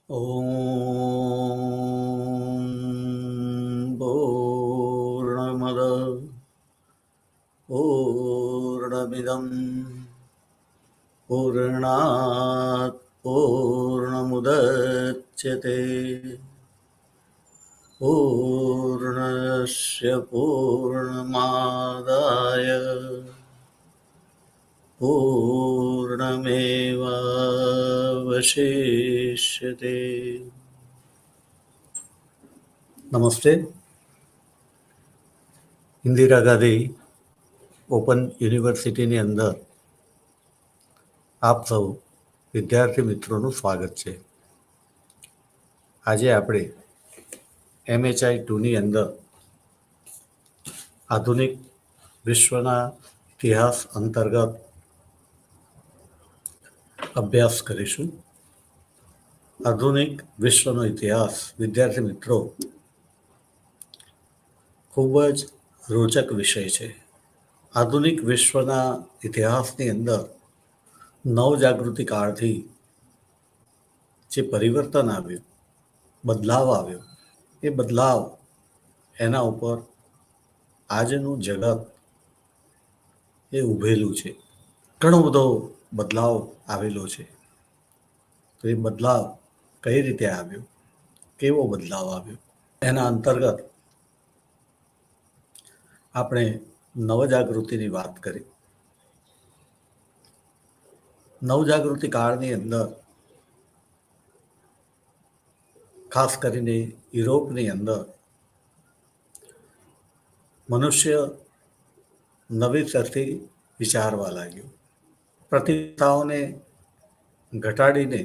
ॐ पूर्णमदः पूर्णमिदं पूर्णात् पूर्णमुदच्यते पूर्णस्य पूर्णमादाय पूर्णमेवावशिष्यते. નમસ્તે. ઇન્દિરા ગાંધી ઓપન યુનિવર્સિટીની અંદર આપ સૌ વિદ્યાર્થી મિત્રોનું સ્વાગત છે. આજે આપણે MHI 2ની અંદર આધુનિક વિશ્વના ઇતિહાસ અંતર્ગત અભ્યાસ કરીશું. આધુનિક વિશ્વનો ઇતિહાસ વિદ્યાર્થી મિત્રો ખૂબ જ રોચક વિષય છે. આધુનિક વિશ્વના ઇતિહાસની અંદર નવજાગૃતિ કાળથી જે પરિવર્તન આવ્યું, બદલાવ આવ્યો, એ બદલાવ એના ઉપર આજનું જગત એ ઊભેલું છે. ઘણો બધો બદલાવ આવેલો છે. તો એ બદલાવ કઈ રીતે આવ્યો, કેવો બદલાવ આવ્યો, એના અંતર્ગત આપણે નવજાગૃતિની વાત કરી. નવજાગૃતિ કાળની અંદર ખાસ કરીને યુરોપની અંદર મનુષ્ય નવેસરથી વિચારવા લાગ્યું. પ્રતિષ્ઠાઓને ઘટાડીને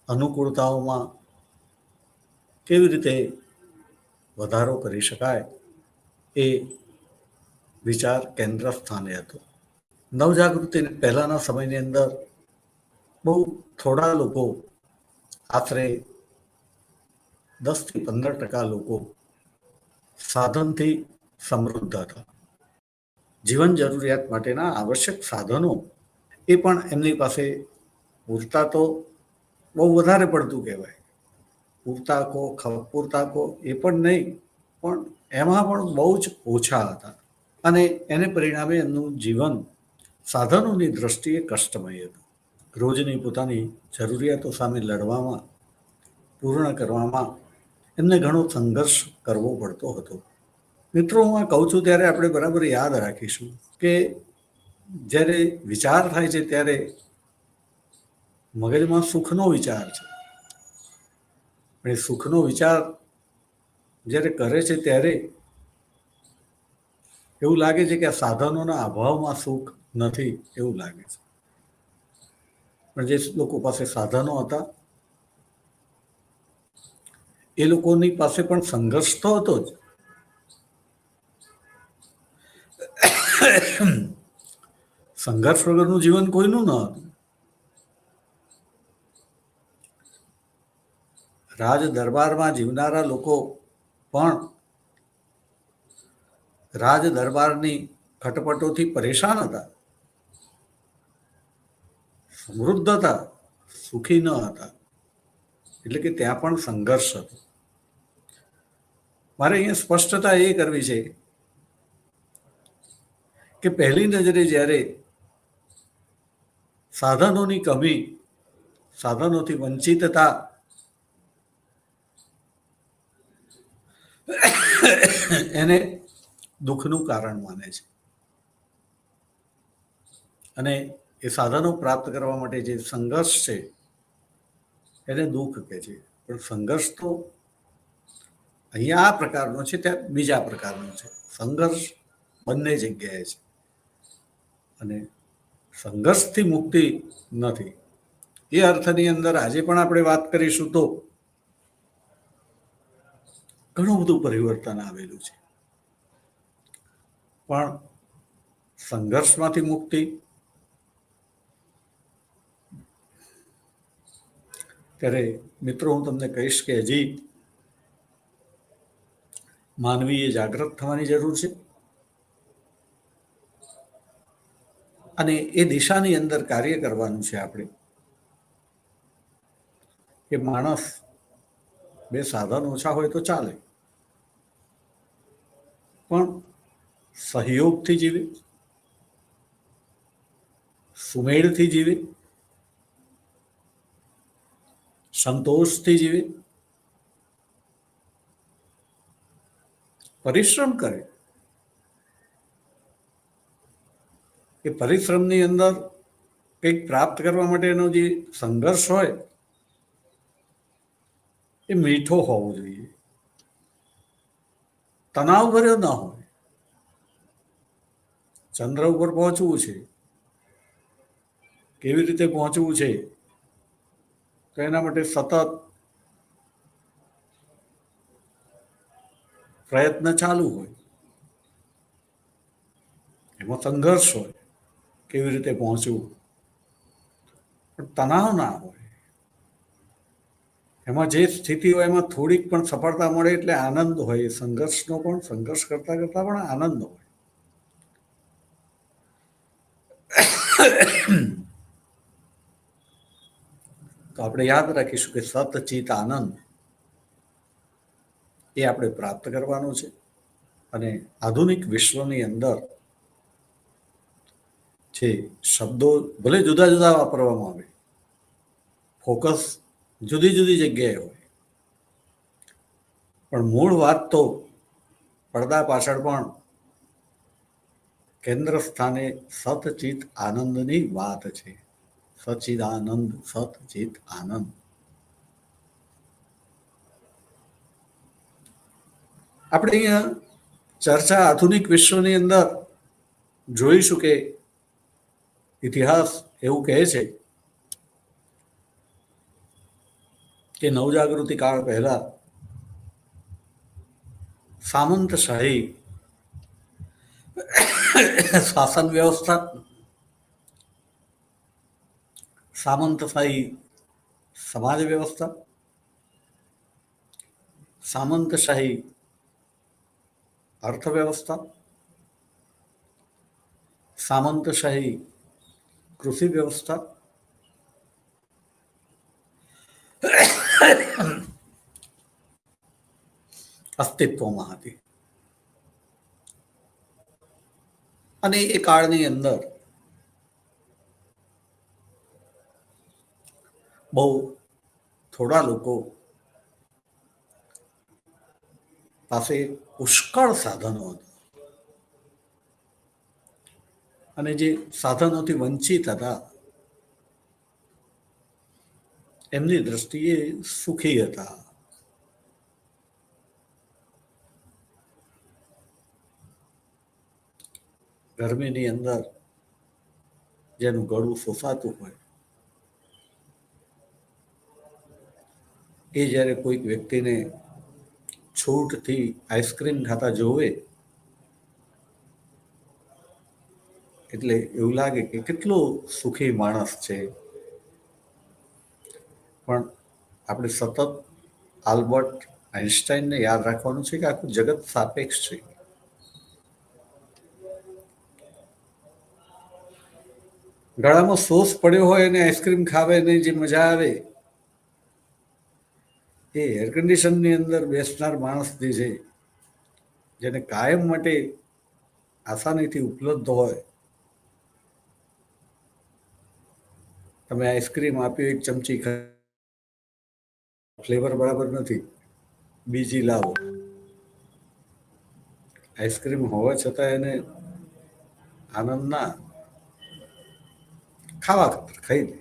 અનુકૂળતાઓમાં કેવી રીતે વધારો કરી શકાય એ વિચાર કેન્દ્ર સ્થાને હતો. નવજાગૃતિ પહેલાના સમયની અંદર બહુ થોડા લોકો, આશરે 10થી 15% લોકો સાધનથી સમૃદ્ધ હતા. જીવન જરૂરિયાત માટેના આવશ્યક સાધનો એ પણ એમની પાસે પૂરતા તો બહુ વધારે પડતું કહેવાય. પૂરતા કો એ પણ નહીં, પણ એમાં પણ બહુ જ ઓછા હતા. અને એને પરિણામે એમનું જીવન સાધનોની દ્રષ્ટિએ કષ્ટમય હતું. રોજની પોતાની જરૂરિયાતો સામે લડવામાં, પૂર્ણ કરવામાં એમને ઘણો સંઘર્ષ કરવો પડતો હતો. મિત્રો, હું આ કહું છું ત્યારે આપણે બરાબર યાદ રાખીશું કે જ્યારે વિચાર થાય છે ત્યારે મગજમાં સુખનો વિચાર છે. પણ એ સુખનો વિચાર જ્યારે કરે છે ત્યારે એવું લાગે છે કે આ સાધનોના અભાવમાં સુખ નથી, એવું લાગે છે. પણ જે લોકો પાસે સાધનો હતા એ લોકોની પાસે પણ સંઘર્ષ તો હતો જ. સંઘર્ષ વગરનું જીવન કોઈનું ન હતું. રાજ દરબારમાં જીવનારા લોકો પણ રાજ દરબારની ખટપટોથી પરેશાન હતા. સમૃદ્ધ હતા, સુખી ન હતા. એટલે કે ત્યાં પણ સંઘર્ષ હતો. મારે અહીંયા સ્પષ્ટતા એ કરવી છે કે પહેલી નજરે જ્યારે સાધનોની કમી, સાધનોથી વંચિતતા એને દુઃખનું કારણ માને છે. અને એ સાધનો પ્રાપ્ત કરવા માટે જે સંઘર્ષ છે એને દુઃખ કહે છે. પણ સંઘર્ષ તો અહીંયા આ પ્રકારનો છે, ત્યાં બીજા પ્રકારનો છે. સંઘર્ષ બંને જગ્યાએ છે. અને સંઘર્ષથી મુક્તિ નથી. એ અર્થની અંદર આજે પણ આપણે વાત કરીશું તો ઘણું બધું પરિવર્તન આવેલું છે. પણ સંઘર્ષમાંથી મુક્તિ ત્યારે મિત્રો હું તમને કહીશ કે હજી માનવીએ જાગૃત થવાની જરૂર છે. અને એ દિશાની અંદર કાર્ય કરવાનું છે આપણે. કે માણસ બે સાધન ઓછા હોય તો ચાલે, પણ સહયોગથી જીવે, સુમેળથી જીવે, સંતોષથી જીવે, પરિશ્રમ કરે. એ પરિશ્રમની અંદર કંઈક પ્રાપ્ત કરવા માટેનો જે સંઘર્ષ હોય એ મીઠો હોવો જોઈએ, તણાવ ભર્યો ન હોય. ચંદ્ર ઉપર પહોંચવું છે, કેવી રીતે પહોંચવું છે તો એના માટે સતત પ્રયત્ન ચાલુ હોય, એમાં સંઘર્ષ હોય, કેવી રીતે પહોંચવું, પણ તણાવ ના હોય. એમાં જે સ્થિતિ હોય એમાં થોડીક પણ સફળતા મળે એટલે આનંદ હોય. સંઘર્ષનો પણ, સંઘર્ષ કરતા કરતા પણ આનંદ હોય. તો આપણે યાદ રાખીશું કે સતચિત આનંદ એ આપણે પ્રાપ્ત કરવાનું છે. અને આધુનિક વિશ્વની અંદર જે શબ્દો ભલે જુદા જુદા વાપરવામાં આવે, ફોકસ જુદી જુદી જગ્યાએ હોય, પણ મૂળ વાત તો પડદા પાછળ પણ કેન્દ્ર સ્થાને સતચિત આનંદની વાત છે. સચિદાનંદ, સતચિત આનંદ. આપણે અહીંયા ચર્ચા આધુનિક વિશ્વની અંદર જોઈશું કે ઇતિહાસ એવું કહે છે કે નવજાગૃતિ કાળ પહેલા સામંતશાહી શાસન વ્યવસ્થા, સામંતશાહી સમાજ વ્યવસ્થા, સામંતશાહી અર્થવ્યવસ્થા, સામંતશાહી કૃષિ વ્યવસ્થા, અસ્તિત્વમાં હતી. અને એ કાળની અંદર બહુ થોડા લોકો પાસે પુષ્કળ સાધનો હતા, અને જે સાધનોથી વંચિત હતા એમની દ્રષ્ટિએ સુખી હતા. ગરમીની અંદર જેનું ગળું શોષાતું હોય એ જ્યારે કોઈક વ્યક્તિને છૂટથી આઈસ્ક્રીમ ખાતા જોવે એટલે એવું લાગે કે કેટલો સુખી માણસ છે. પણ આપણે સતત આલ્બર્ટ આઇન્સ્ટાઈનને યાદ રાખવાનું છે કે આખું જગત સાપેક્ષ છે. ગળામાં સોસ પડ્યો હોય અને આઈસ્ક્રીમ ખાવાની જે મજા આવે એ એર કન્ડિશનની અંદર બેસનાર માણસ જે છે, જેને કાયમ માટે આસાનીથી ઉપલબ્ધ હોય, તમે આઈસ્ક્રીમ આપ્યો એક ચમચી, ફ્લેવર બરાબર નથી, બીજી લાવો. આઈસ્ક્રીમ હોવા છતાં એને આનંદ ના, ખાવા ખાતર ખાઈ લે.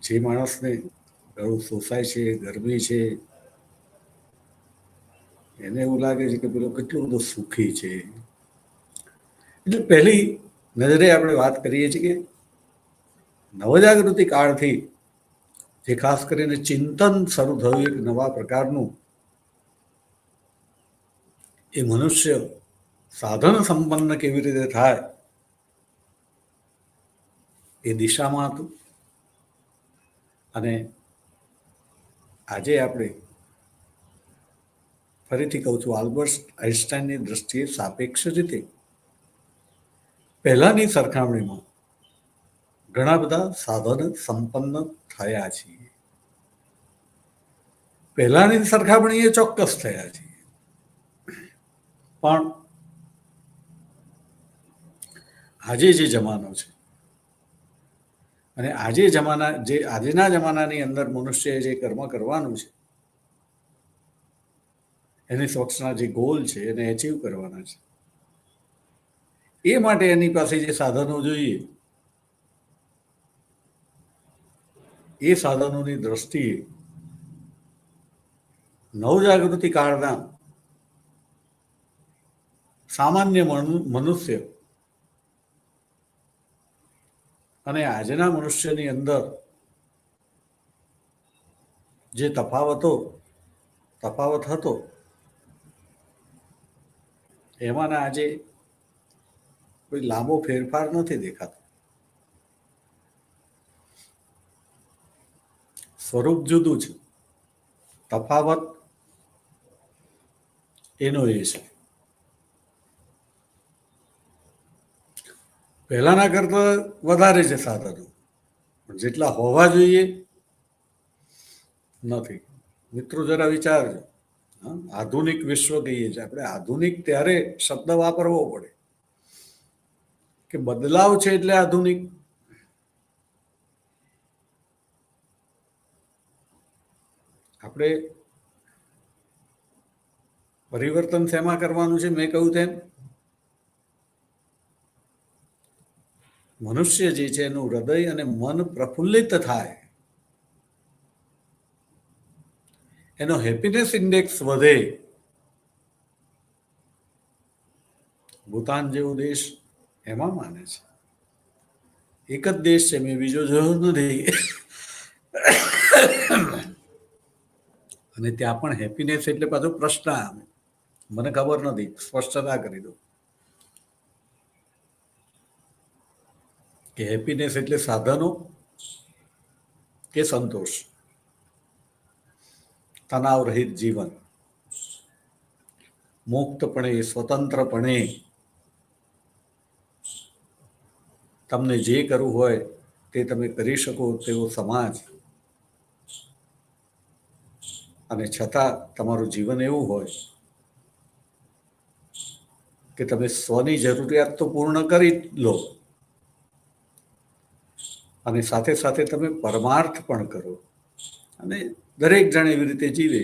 જે માણસને ગળું શોષાય છે, ગરમી છે, એને એવું લાગે છે કે પેલો કેટલો બધો સુખી છે. એટલે પહેલી નજરે આપણે વાત કરીએ છીએ કે નવજાગૃતિ કાળથી જે ખાસ કરીને ચિંતન શરૂ થયું એક નવા પ્રકારનું, એ મનુષ્ય સાધન સંપન્ન કેવી રીતે થાય એ દિશામાં હતું. અને આજે આપણે ફરીથી કહું છું, આલ્બર્ટ આઇન્સ્ટાઈનની દ્રષ્ટિએ સાપેક્ષ રીતે પહેલાની સરખામણીમાં ઘણા બધા સાધન સંપન્ન થયા છીએ, પહેલાની સરખામણીએ ચોક્કસ થયા છીએ, પણ આજે જે જમાનો છે અને આજના જમાનાની અંદર મનુષ્યએ જે કર્મ કરવાનું છે, એની સ્વચ્છના જે ગોલ છે એને એચીવ કરવાના છે, એ માટે એની પાસે જે સાધનો જોઈએ એ સાધનોની દ્રષ્ટિએ નવજાગૃતિ કાળના સામાન્ય મનુષ્ય અને આજના મનુષ્યની અંદર જે તફાવત હતો એમાંના આજે કોઈ લાંબો ફેરફાર નથી દેખાતો. સ્વરૂપ જુદું છે, તફાવત એનો એ છે. પહેલાના કરતા વધારે છે સાધનો, પણ જેટલા હોવા જોઈએ નથી. મિત્રો જરા વિચારજો, આધુનિક વિશ્વ કહીએ છીએ આપણે, આધુનિક ત્યારે શબ્દ વાપરવો પડે કે બદલાવ છે એટલે આધુનિક. આપણે પરિવર્તન શેમાં કરવાનું છે? મેં કહ્યું તેમ મનુષ્ય જે છે એનું હૃદય અને મન પ્રફુલ્લિત થાય, એનો હેપીનેસ ઇન્ડેક્સ વધે. ભૂતાન જેવો દેશ એમાં માને છે. એક જ દેશ છે, મેં બીજો જોયો નથી. અને ત્યાં પણ હેપીનેસ એટલે પાછો પ્રશ્ન આવે, મને ખબર નથી, સ્પષ્ટતા કરી દો કે હેપીનેસ એટલે સાધનો કે સંતોષ, તણાવ રહિત જીવન, મુક્તપણે સ્વતંત્રપણે તમને જે કરવું હોય તે તમે કરી શકો તેવો સમાજ, અને છતાં તમારું જીવન એવું હોય કે તમે સ્વની જરૂરિયાત તો પૂર્ણ કરી લો અને સાથે સાથે તમે પરમાર્થ પણ કરો. અને દરેક જણ એવી રીતે જીવે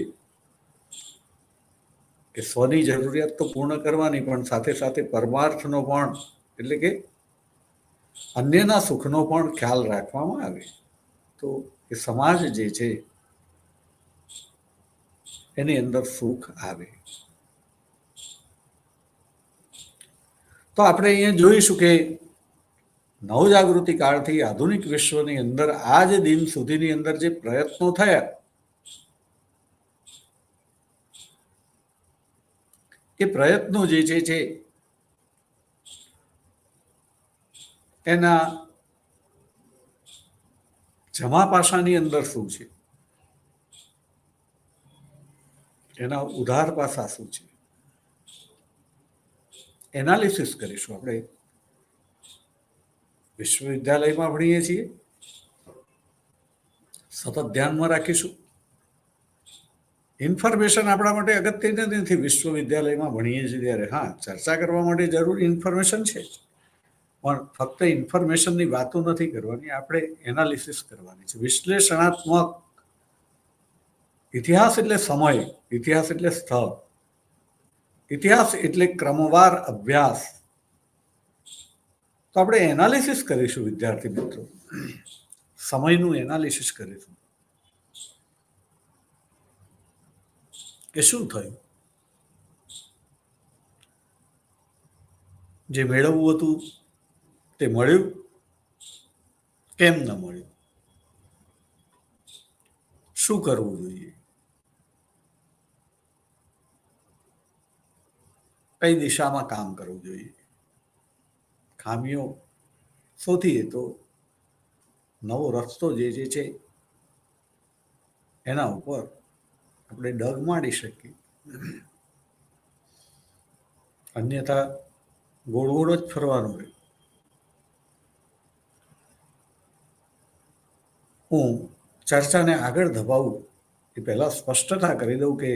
કે સ્વની જરૂરિયાત તો પૂર્ણ કરવાની, પણ સાથે સાથે પરમાર્થનો પણ, એટલે કે અન્યના સુખનો પણ ખ્યાલ રાખવામાં આવે, તો એ સમાજ જે છે એની અંદર સુખ આવે. તો આપણે અહીંયા જોઈશું કે નવજાગૃતિ કાળથી આધુનિક વિશ્વની અંદર આજ દિન સુધીની અંદર જે પ્રયત્નો થયા એ પ્રયત્નો જે છે એના જમા પાસાની અંદર શું છે, એના ઉધાર પાસા શું છે, એનાલિસિસ કરીશું. આપણે વિશ્વવિદ્યાલયમાં ભણીએ છીએ, સતત ધ્યાનમાં રાખીશું. ઇન્ફોર્મેશન આપણા માટે અગત્યની નથી વિશ્વવિદ્યાલયમાં ભણીએ છીએ ત્યારે. હા, ચર્ચા કરવા માટે જરૂરી ઇન્ફોર્મેશન છે, પણ ફક્ત ઇન્ફોર્મેશનની વાતો નથી કરવાની, આપણે એનાલિસિસ કરવાની છે, વિશ્લેષણાત્મક. ઇતિહાસ એટલે સમય, ઇતિહાસ એટલે સ્થળ, ઇતિહાસ એટલે ક્રમવાર અભ્યાસ. તો આપણે એનાલિસિસ કરીશું વિદ્યાર્થી મિત્રો, સમયનું એનાલિસિસ કરીશું કે શું થયું, જે મેળવવું હતું તે મળ્યું, કેમ ન મળ્યું, શું કરવું જોઈએ, કઈ દિશામાં કામ કરવું જોઈએ. ખામીઓ શોધીએ તો નવો રસ્તો જે છે એના ઉપર આપણે ડગ માંડી શકીએ, અન્યથા ગોળ ગોળ જ ફરવાનું રહે. હું ચર્ચાને આગળ ધપાવું એ પહેલાં સ્પષ્ટતા કરી દઉં કે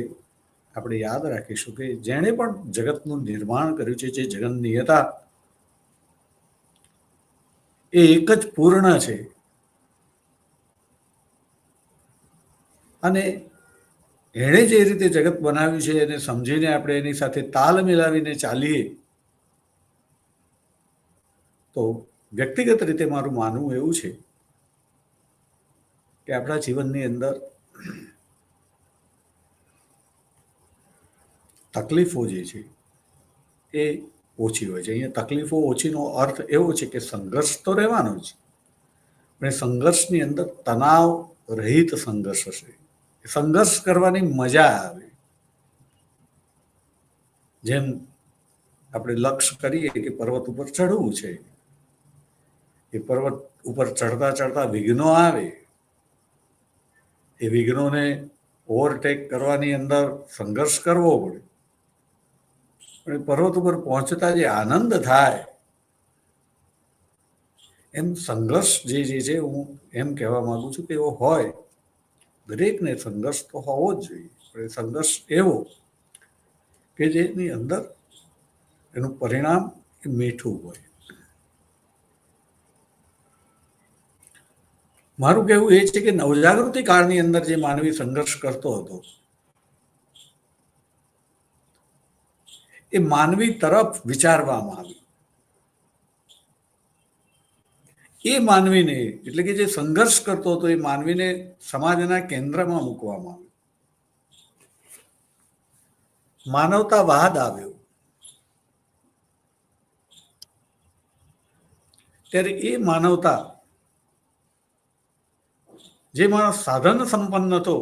આપણે યાદ રાખીશું કે જેણે પણ જગતનું નિર્માણ કર્યું છે, જે જગન્નિયતા, એ એક જ પૂર્ણ છે. અને એણે જે રીતે જગત બનાવ્યું છે એને સમજીને આપણે એની સાથે તાલ મિલાવીને ચાલીએ તો વ્યક્તિગત રીતે મારું માનવું એવું છે કે આપણા જીવનની અંદર તકલીફો જે છે એ ઓછી હોય છે. અહીંયા તકલીફો ઓછીનો અર્થ એવો છે કે સંઘર્ષ તો રહેવાનો જ, પણ સંઘર્ષની અંદર તણાવ રહિત સંઘર્ષ હશે. સંઘર્ષ કરવાની મજા આવે. જેમ આપણે લક્ષ્ય કરીએ કે પર્વત ઉપર ચડવું છે, એ પર્વત ઉપર ચડતા ચડતા વિઘ્નો આવે, એ વિઘ્નોને ઓવરટેક કરવાની અંદર સંઘર્ષ કરવો પડે, પણ પર્વત ઉપર પહોંચતા જે આનંદ થાય, એમ સંઘર્ષ જે છે હું એમ કહેવા માંગુ છું કે એવો હોય. દરેકને સંઘર્ષ તો હોવો જ જોઈએ, પણ એ સંઘર્ષ એવો કે જેની અંદર એનું પરિણામ એ મીઠું હોય. મારું કહેવું એ છે કે નવજાગૃતિ કાળની અંદર જે માનવી સંઘર્ષ કરતો હતો, એ માનવી તરફ વિચારવામાં આવ્યું. એ માનવીને, એટલે કે જે સંઘર્ષ કરતો હતો, એ માનવીને સમાજના કેન્દ્રમાં મૂકવામાં આવ્યો. માનવતાવાદ આવ્યો. ત્યારે એ માનવતા, જે માણસ સાધન સંપન્ન હતો,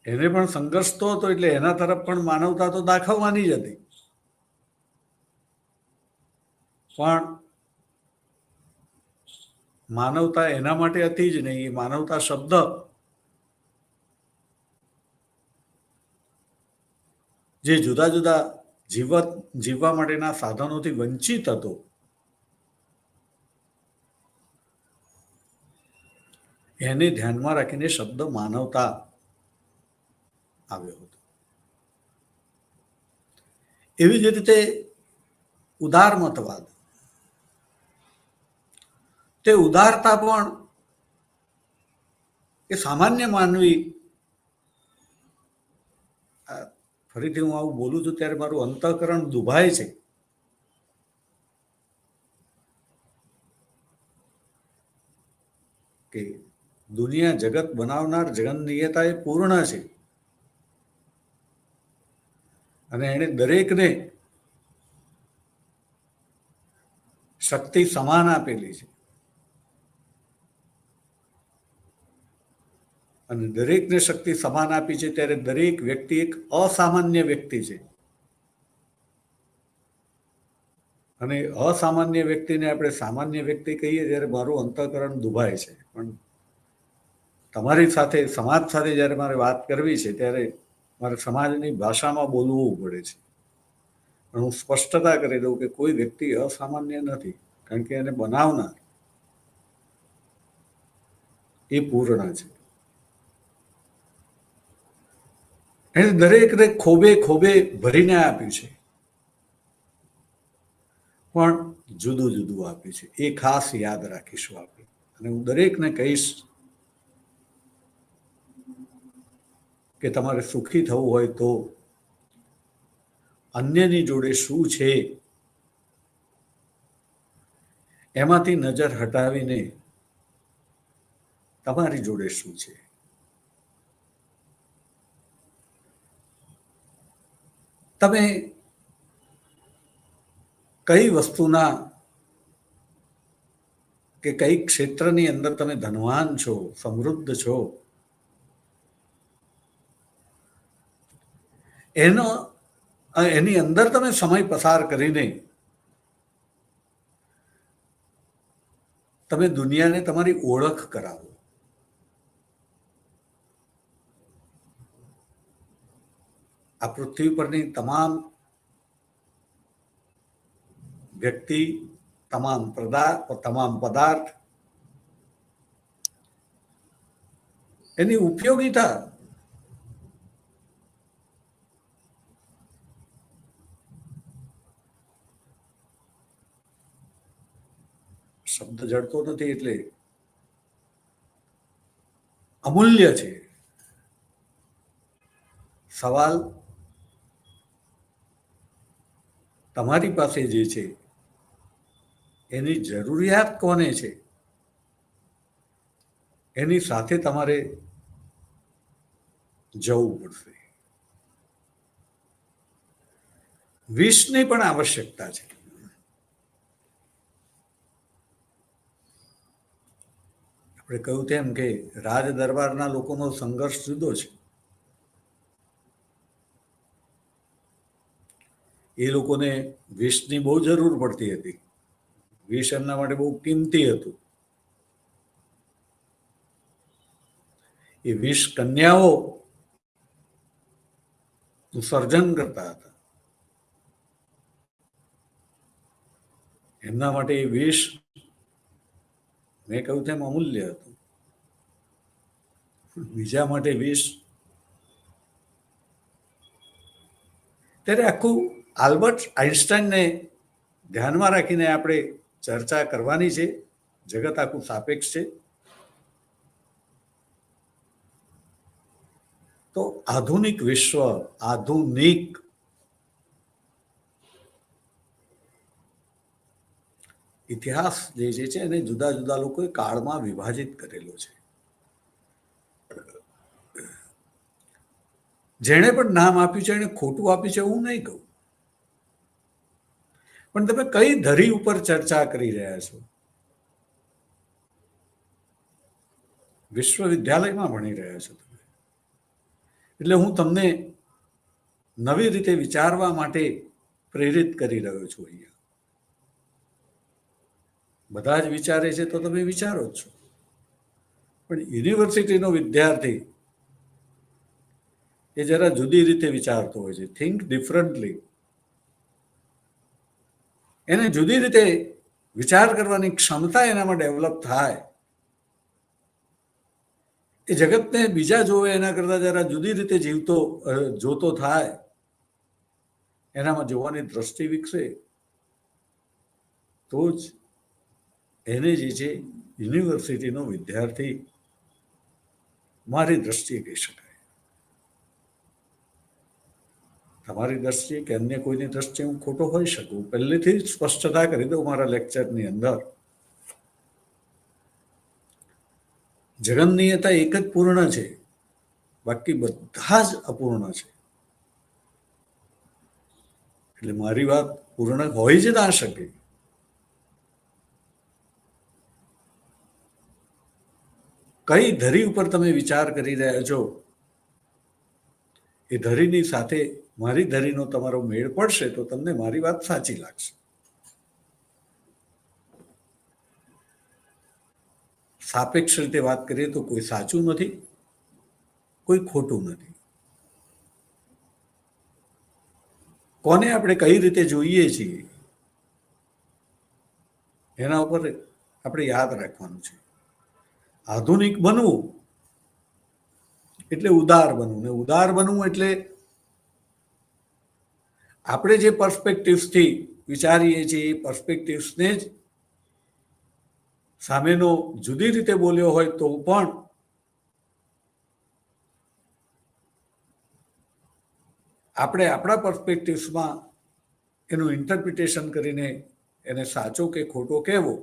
એને પણ સંઘર્ષ તો હતો, એટલે એના તરફ પણ માનવતા તો દાખવવાની જ હતી. પણ માનવતા એના માટે હતી જ નહીં. એ માનવતા શબ્દ જે જુદા જુદા જીવવા માટેના સાધનોથી વંચિત હતો, એને ધ્યાનમાં રાખીને શબ્દ માનવતા આવ્યો હતો. એવી જ રીતે ઉદારમતવાદ, તે ઉદારતા પણ એ સામાન્ય માનવી, ફરીથી હું આવું બોલું છું ત્યારે મારું અંતઃકરણ દુભાય છે કે દુનિયા જગત બનાવનાર જગન્નિયતા એ પૂર્ણ છે, અને એણે દરેકને શક્તિ સમાન આપેલી છે. અને દરેકને શક્તિ સમાન આપી છે ત્યારે દરેક વ્યક્તિ એક અસામાન્ય વ્યક્તિ છે. અને અસામાન્ય વ્યક્તિને આપણે સામાન્ય વ્યક્તિ કહીએ ત્યારે મારું અંતઃકરણ દુભાય છે. પણ તમારી સાથે, સમાજ સાથે જ્યારે મારે વાત કરવી છે ત્યારે મારે સમાજની ભાષામાં બોલવું પડે છે. પણ હું સ્પષ્ટતા કરી દઉં કે કોઈ વ્યક્તિ અસામાન્ય નથી, કારણ કે એને બનાવનાર એ પૂર્ણ છે. એને દરેકને ખોબે ખોબે ભરીને આપ્યું છે, પણ જુદું જુદું આપ્યું છે. એ ખાસ યાદ રાખીશું આપણે. અને હું દરેકને કહીશ કે તમારે સુખી થવું હોય તો અન્યની જોડે શું છે એમાંથી નજર હટાવીને તમારી જોડે શું છે. તમે કઈ વસ્તુના કે કઈ ક્ષેત્રની અંદર તમે ધનવાન છો, સમૃદ્ધ છો, એની અંદર તમે સમય પસાર કરીને તમે દુનિયાને તમારી ઓળખ કરાવો. આ પૃથ્વી પરની તમામ વ્યક્તિ તમામ પદાર્થ, એની ઉપયોગિતા શબ્દ જડતો નથી એટલે અમૂલ્ય છે. સવાલ તમારી પાસે જે છે એની જરૂરિયાત કોને છે, એની સાથે તમારે જવું પડશે. વિષની પણ આવશ્યકતા છે. આપણે કહ્યું તેમ કે રાજ દરબારના લોકોનો સંઘર્ષ જુદો છે. એ લોકોને વિષની બહુ જરૂર પડતી હતી. વિષ એમના માટે બહુ કિંમતી હતું. એ વિષ કન્યાઓ સર્જન કરતા હતા. એમના માટે એ વિષ, મેં કહ્યું તેમ, અમૂલ્ય હતું. બીજા માટે વિષ, ત્યારે આખું આલ્બર્ટ આઇન્સ્ટાઈનને ધ્યાનમાં રાખીને આપણે ચર્ચા કરવાની છે. જગત આખું સાપેક્ષ છે. તો આધુનિક વિશ્વ, આધુનિક ઇતિહાસ જે છે એને જુદા જુદા લોકોએ કાળમાં વિભાજિત કરેલો છે. જેણે પણ નામ આપ્યું છે એને ખોટું આપ્યું છે હું નહીં કહું, પણ તમે કઈ ધરી ઉપર ચર્ચા કરી રહ્યા છો? વિશ્વવિદ્યાલયમાં ભણી રહ્યા છો તમે, એટલે હું તમને નવી રીતે વિચારવા માટે પ્રેરિત કરી રહ્યો છું. અહીંયા બધા જ વિચારે છે તો તમે વિચારો જ છો, પણ યુનિવર્સિટીનો વિદ્યાર્થી એ જરા જુદી રીતે વિચારતો હોય છે. Think differently. એને જુદી રીતે વિચાર કરવાની ક્ષમતા એનામાં ડેવલપ થાય. એ જગતને બીજા જોવે એના કરતા જરા જુદી રીતે જોતો થાય, એનામાં જોવાની દ્રષ્ટિ વિકસે, તો જ એને જે છે યુનિવર્સિટીનો વિદ્યાર્થી મારી દ્રષ્ટિએ કહી શકાય. તમારી દ્રષ્ટિએ કે અન્ય કોઈની દ્રષ્ટિએ હું ખોટો હોઈ શકું, પહેલેથી જ સ્પષ્ટતા કરી દઉં મારા લેક્ચરની અંદર. જગન્નિયતા એક જ પૂર્ણ છે, બાકી બધા જ અપૂર્ણ છે. એટલે મારી વાત પૂર્ણ હોય જ ના શકે. કઈ ધરી ઉપર તમે વિચાર કરી રહ્યા છો, એ ધરીની સાથે મારી ધરીનો તમારો મેળ પડશે તો તમને મારી વાત સાચી લાગશે. સાપેક્ષ રીતે વાત કરીએ તો કોઈ સાચું નથી, કોઈ ખોટું નથી. કોને આપણે કઈ રીતે જોઈએ છીએ એના ઉપર આપણે યાદ રાખવાનું છે. આધુનિક બનવું એટલે ઉદાર બનવું, ને ઉદાર બનવું એટલે આપણે જે પર્સ્પેક્ટિવ્સથી વિચારીએ છીએ એ પર્સ્પેક્ટિવ્સને જ સામેનો જુદી રીતે બોલ્યો હોય તો પણ આપણે આપણા પર્સ્પેક્ટિવ્સમાં એનું ઇન્ટરપ્રિટેશન કરીને એને સાચો કે ખોટો કહેવો,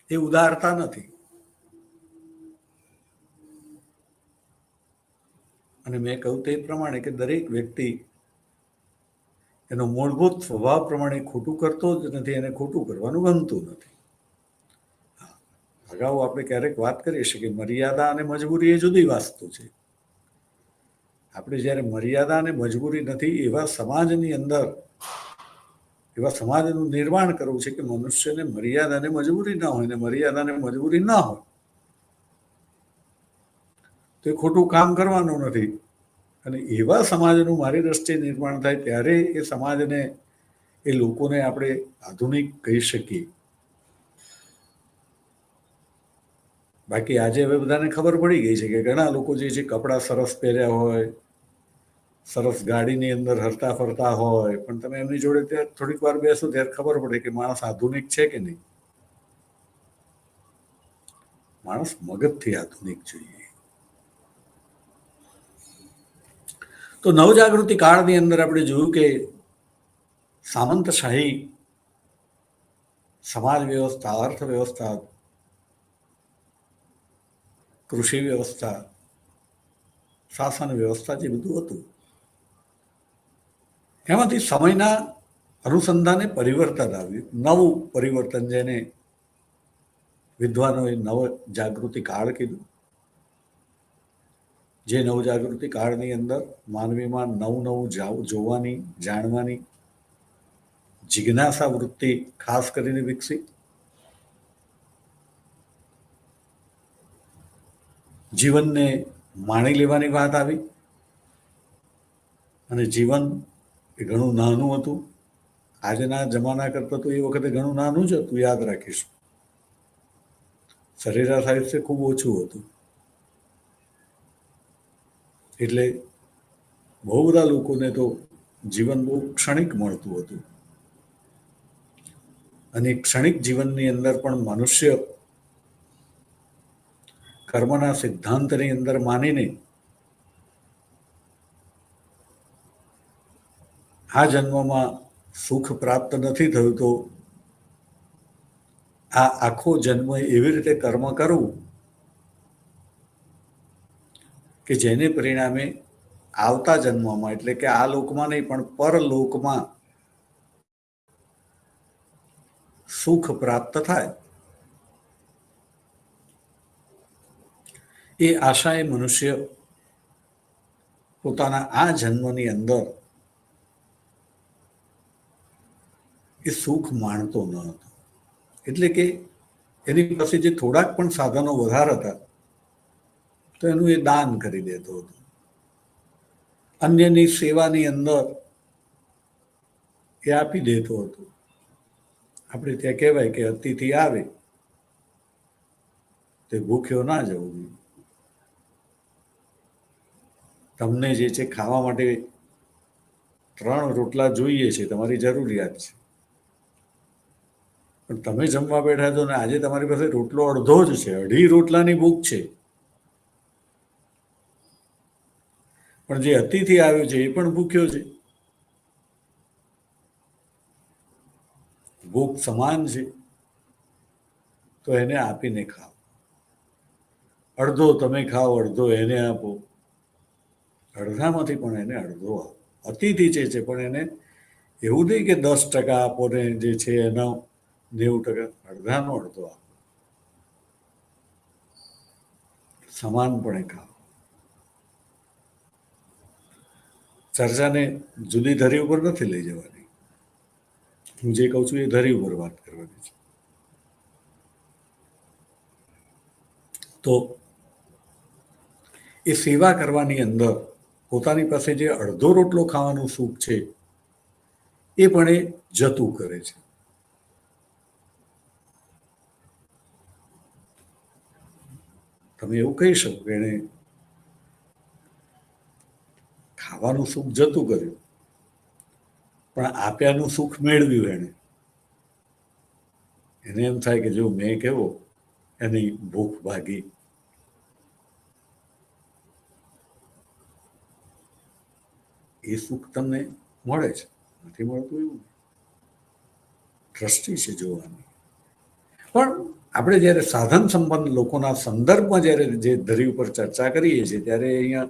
એ ઉદારતા નથી. અને મેં કહ્યું તે પ્રમાણે કે દરેક વ્યક્તિ એનો મૂળભૂત સ્વભાવ પ્રમાણે ખોટું કરતો જ નથી, એને ખોટું કરવાનું ગમતું નથી. અગાઉ આપણે ક્યારેક વાત કરીએ છીએ કે મર્યાદા અને મજબૂરી એ જુદી વસ્તુ છે. આપણે જ્યારે મર્યાદા અને મજબૂરી નથી એવા સમાજની અંદર, એવા સમાજનું નિર્માણ કરવું છે કે મનુષ્યને મર્યાદા અને મજબૂરી ના હોય, ને મર્યાદા અને મજબૂરી ના હોય તો એ ખોટું કામ કરવાનું નથી. અને એવા સમાજનું મારી દ્રષ્ટિએ નિર્માણ થાય ત્યારે એ સમાજને એ લોકોને આપણે આધુનિક કહી શકીએ. બાકી આજે હવે બધાને ખબર પડી ગઈ છે કે ઘણા લોકો જે છે કપડાં સરસ પહેર્યા હોય, સરસ ગાડીની અંદર હરતા ફરતા હોય, પણ તમે એમની જોડે ત્યાં થોડીક વાર બેસો ત્યારે ખબર પડે કે માણસ આધુનિક છે કે નહીં. માણસ મગજથી આધુનિક જોઈએ. તો નવજાગૃતિ કાળની અંદર આપણે જોયું કે સામંતશાહી સમાજ વ્યવસ્થા, અર્થવ્યવસ્થા, કૃષિ વ્યવસ્થા, શાસન વ્યવસ્થા જે બધું હતું, એમાંથી સમયના અનુસંધાને પરિવર્તન આવ્યું. નવું પરિવર્તન, જેને વિદ્વાનોએ નવ જાગૃતિ કાળ કીધું. જે નવજાગૃતિ કાળની અંદર માનવીમાં નવું જોવાની, જાણવાની જિજ્ઞાસા વૃત્તિ ખાસ કરીને વિકસી. જીવનને માણી લેવાની વાત આવી, અને જીવન એ ઘણું નાનું હતું. આજના જમાના કરતાં તો એ વખતે ઘણું નાનું જ હતું, યાદ રાખીશું. સરેરાશ આયુષ્ય ખૂબ ઓછું હતું. એટલે બહુ બધા લોકોને તો જીવન બહુ ક્ષણિક મળતું હતું. અને ક્ષણિક જીવનની અંદર પણ મનુષ્ય કર્મના સિદ્ધાંતની અંદર માનીને આ જન્મમાં સુખ પ્રાપ્ત નથી થયું, તો આ આખો જન્મ એવી રીતે કર્મ કરવું કે જેને પરિણામે આવતા જન્મમાં, એટલે કે આ લોકમાં નહીં પણ પરલોકમાં સુખ પ્રાપ્ત થાય. એ આશાએ મનુષ્ય પોતાના આ જન્મની અંદર એ સુખ માણતો ન હતો. એટલે કે એની પાસે જે થોડાક પણ સાધનો વધારે હતા, તો એનું એ દાન કરી દેતો હતો. અન્યની સેવાની અંદર એ આપી દેતો હતો. આપણે ત્યાં કહેવાય કે અતિથિ આવે તે ભૂખ્યો ના જવું જોઈએ. તમને જે છે ખાવા માટે 3 રોટલા જોઈએ છે, તમારી જરૂરિયાત છે, પણ તમે જમવા બેઠા છો ને આજે તમારી પાસે રોટલો અડધો જ છે, 2.5 રોટલાની ભૂખ છે. પણ જે અતિથિ આવ્યો છે એ પણ ભૂખ્યો છે. ભૂખ સમાન છે, તો એને આપીને ખાઓ. અડધો તમે ખાઓ, અડધો એને આપો. અડધામાંથી પણ એને અડધો આપો. અતિથિ છે પણ એને એવું નહીં કે 10% આપો ને જે છે એનો 90%, અડધાનો અડધો આપો. સમાનપણે ખાઓ. ચર્ચાને જુદી ધરી ઉપર નથી લઈ જવાની. હું જે કહું છું એ ધરી ઉપર વાત કરવાની છે. તો એ સેવા કરવાની અંદર પોતાની પાસે જે અડધો રોટલો ખાવાનું સુખ છે એ પણ એ જતું કરે છે. તમે એવું કહી શકો કે એને ખાવાનું સુખ જતું કર્યું, પણ આપ્યાનું સુખ મેળવ્યું. એને એમ થાય કે જો મેં કેવો એની ભૂખ ભાગી. એ સુખ તમને મળે છે, નથી મળતું એવું. દ્રષ્ટિ છે જોવાની. પણ આપણે જ્યારે સાધન સંપન્ન લોકોના સંદર્ભમાં જ્યારે જે ધરી ઉપર ચર્ચા કરીએ છીએ, ત્યારે અહીંયા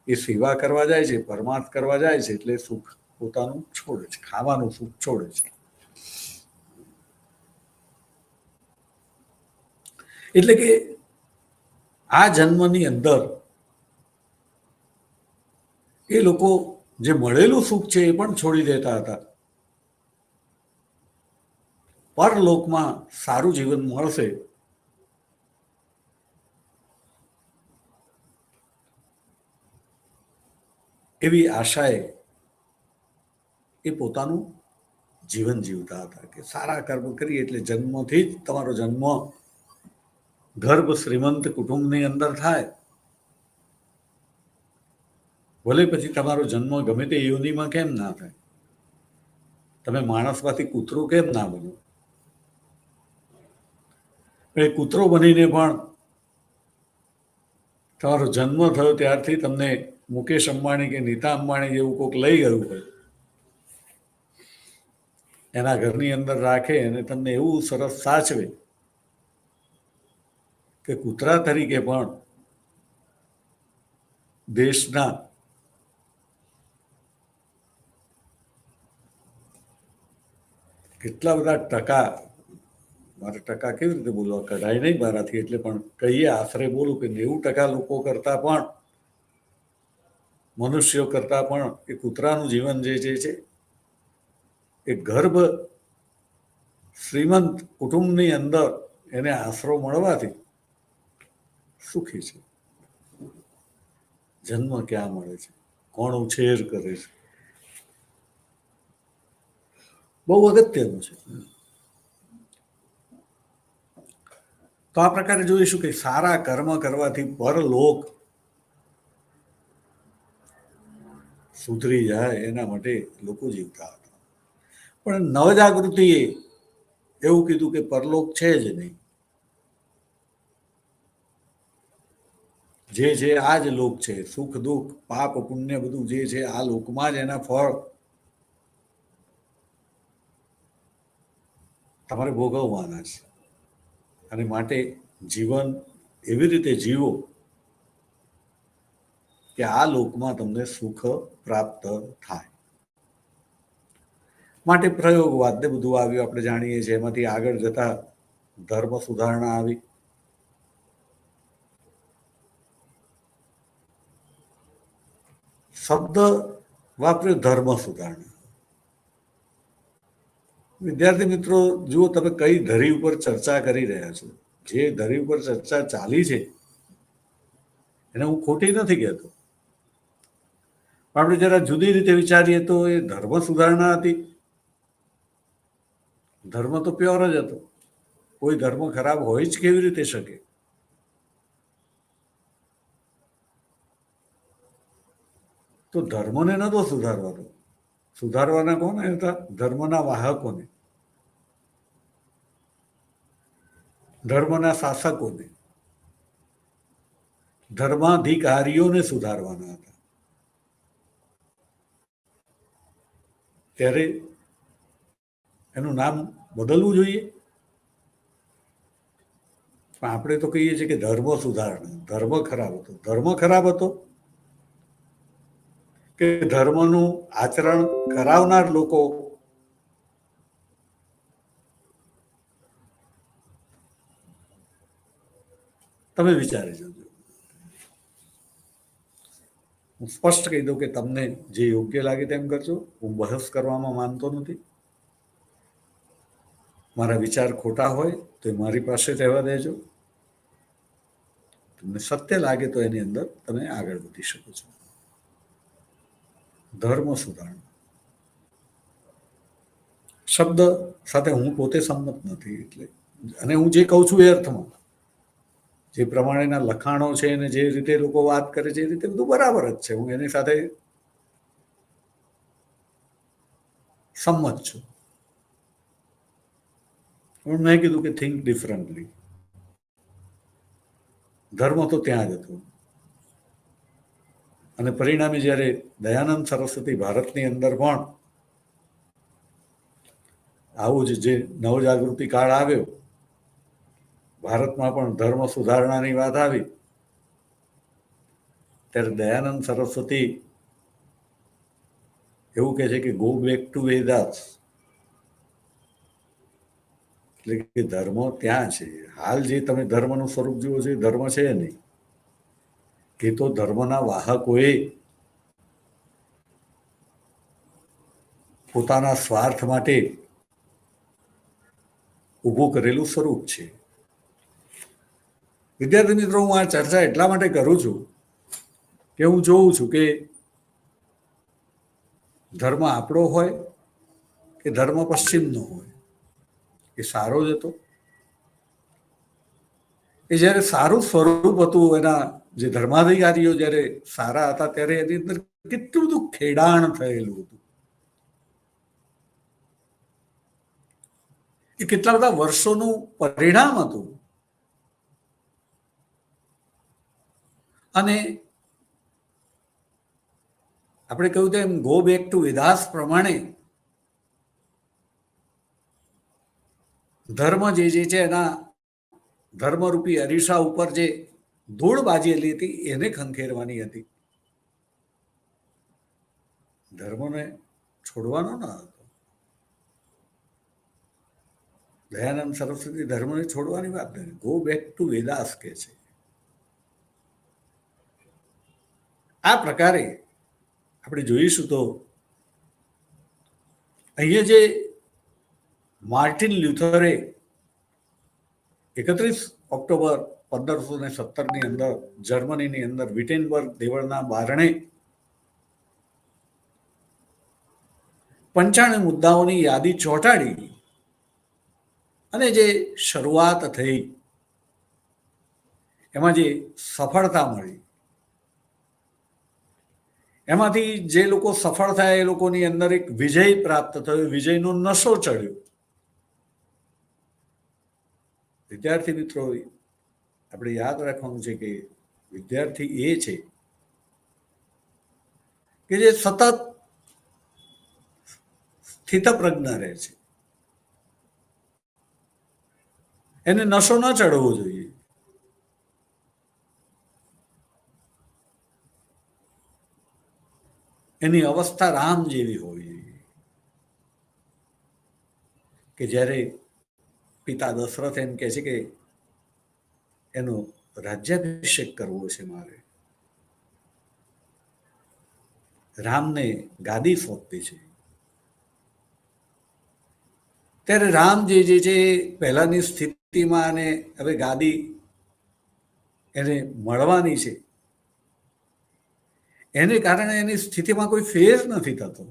એ સેવા કરવા જાય છે, પરમાર્થ કરવા જાય છે, એટલે સુખ પોતાનું છોડે છે, ખાવાનું સુખ છોડે છે. એટલે કે આ જન્મની અંદર એ લોકો જે મળેલું સુખ છે એ પણ છોડી દેતા હતા. પરલોકમાં સારું જીવન મળશે એવી આશાએ એ પોતાનું જીવન જીવતા હતા કે સારા કર્મ કરીએ એટલે જન્મથી જ તમારો જન્મ ગર્ભ શ્રીમંત કુટુંબની અંદર થાય, ભલે પછી તમારો જન્મ ગમે તે યોનિમાં કેમ ના થાય, તમે માણસમાંથી કૂતરો કેમ ના બનો, એ કૂતરો બનીને પણ તમારો જન્મ થયો ત્યારથી તમને મુકેશ અંબાણી કે નીતા અંબાણી જેવું કોઈક લઈ ગયું હોય, એના ઘરની અંદર રાખે અને તમને એવું સરસ સાચવે કે કૂતરા તરીકે પણ દેશના કેટલા બધા ટકા, મારે ટકા કેવી રીતે બોલવા, કઢાય નહીં મારાથી, એટલે પણ કહીએ આશરે બોલું કે 90% લોકો કરતા પણ, મનુષ્યો કરતા પણ એ કૂતરાનું જીવન જે છે એ ગર્ભ શ્રીમંત કુટુંબની અંદર એને આશરો મળવાથી સુખી છે. જન્મ ક્યાં મળે છે, કોણ ઉછેર કરે છે, બહુ અગત્યનું છે. તો આ પ્રકારે જોઈશું કે સારા કર્મ કરવાથી પરલોક સુધરી જાય એના માટે લોકો જીવતા હતા. પણ નવજાગૃતિએ એવું કીધું કે પરલોક છે જ નહીં, જે છે આ જ લોક છે, સુખ દુઃખ પાપ પુણ્ય બધું જે છે આ લોકમાં જ એના ફળ તમારે ભોગવવાના છે. અને માટે જીવન એવી રીતે જીવો કે આ લોકમાં તમને સુખ પ્રાપ્ત થાય. માટે પ્રયોગવાદ ને બધું આવ્યું, આપણે જાણીએ છીએ. એમાંથી આગળ જતા ધર્મ સુધારણા આવી, શબ્દ વાપર્યો ધર્મ સુધારણા. વિદ્યાર્થી મિત્રો જુઓ, તમે કઈ ધરી ઉપર ચર્ચા કરી રહ્યા છો. જે ધરી ઉપર ચર્ચા ચાલી છે એને હું ખોટી નથી કહેતો, આપણે જરા જુદી રીતે વિચારીએ તો એ ધર્મ સુધારણા હતી. ધર્મ તો પ્યોર જ હતો, કોઈ ધર્મ ખરાબ હોય જ કેવી રીતે શકે? તો ધર્મને નતો સુધારવાનો, સુધારવાના કોને હતા? ધર્મના વાહકોને, ધર્મના શાસકોને, ધર્માધિકારીઓને સુધારવાના હતા. ત્યારે એનું નામ બદલવું જોઈએ. પણ આપણે તો કહીએ છીએ કે ધર્મ સુધારણા. ધર્મ ખરાબ હતો. ધર્મ ખરાબ હતો કે ધર્મનું આચરણ કરાવનાર લોકો તમે વિચારી જજો. હું સ્પષ્ટ કહી દઉં કે તમને જે યોગ્ય લાગે તેમ કરજો. હું બહસ કરવામાં માનતો નથી. મારા વિચાર ખોટા હોય તો મારી પાસે રહેવા દેજો. તમને સત્ય લાગે તો એની અંદર તમે આગળ વધી શકો છો. ધર્મ સુધારણા શબ્દ સાથે હું પોતે સંમત નથી, એટલે, અને હું જે કહું છું એ અર્થમાં, જે પ્રમાણેના લખાણો છે અને જે રીતે લોકો વાત કરે છે એ રીતે બધું બરાબર જ છે. હું એની સાથે સંમત છું. પણ મેં કીધું કે થિંક ડિફરન્ટલી. ધર્મ તો ત્યાં જ હતો, અને પરિણામે જ્યારે દયાનંદ સરસ્વતી ભારતની અંદર પણ આવું જ જે નવજાગૃતિ કાળ આવ્યો, ભારતમાં પણ ધર્મ સુધારણાની વાત આવી, ત્યારે દયાનંદ સરસ્વતી એવું કહે છે કે ગો બેક ટુ વેદાસ, એટલે કે ધર્મ ત્યાં છે. હાલ જે તમે ધર્મનું સ્વરૂપ જુઓ છો એ ધર્મ છે નહીં. એ તો ધર્મના વાહકોએ પોતાના સ્વાર્થ માટે ઊભું કરેલું સ્વરૂપ છે. વિદ્યાર્થી મિત્રો, હું આ ચર્ચા એટલા માટે કરું છું કે હું જોઉં છું કે ધર્મ આપણો હોય એ ધર્મ પશ્ચિમનો હોય, એ સારો જ હતો. એ જ્યારે સારું સ્વરૂપ હતું, એના જે ધર્માધિકારીઓ જ્યારે સારા હતા ત્યારે એની અંદર કેટલું બધું ખેડાણ થયેલું હતું. એ કેટલા બધા વર્ષોનું પરિણામ હતું. અને આપણે કહ્યું તેમ ગો બેક ટુ વેદાસ પ્રમાણે ધર્મ જે છે એના ધર્મરૂપી અરીસા ઉપર જે ધૂળ બાજેલી હતી એને ખંખેરવાની હતી. ધર્મને છોડવાનો ન હતો. દયાનંદ સરસ્વતી ધર્મને છોડવાની વાત નથી, ગો બેક ટુ વેદાસ કે છે. આ પ્રકારે આપણે જોઈશું તો અહીંયા જે માર્ટિન લ્યુથરે 31 ઓક્ટોબર 1517 અંદર જર્મનીની અંદર વિટેનબર્ગ દેવળના બારણે 95 મુદ્દાઓની યાદી ચોંટાડી અને જે શરૂઆત થઈ એમાં જે સફળતા મળી, એમાંથી જે લોકો સફળ થયા એ લોકોની અંદર એક વિજય પ્રાપ્ત થયો, વિજયનો નશો ચડ્યો. વિદ્યાર્થી મિત્રો, આપણે યાદ રાખવાનું છે કે વિદ્યાર્થી એ છે કે જે સતત સ્થિતપ્રજ્ઞ રહે છે. એને નશો ન ચડવો જોઈએ. એની અવસ્થા રામ જેવી હોવી જોઈએ કે જ્યારે પિતા દશરથ એમ કહે છે કે એનો રાજ્યાભિષેક કરવો છે મારે, રામને ગાદી સોંપવી છે, ત્યારે રામ જે છે પહેલાની સ્થિતિમાં અને હવે ગાદી એને મળવાની છે, એને કારણે એની સ્થિતિમાં કોઈ ફેર નથી થતો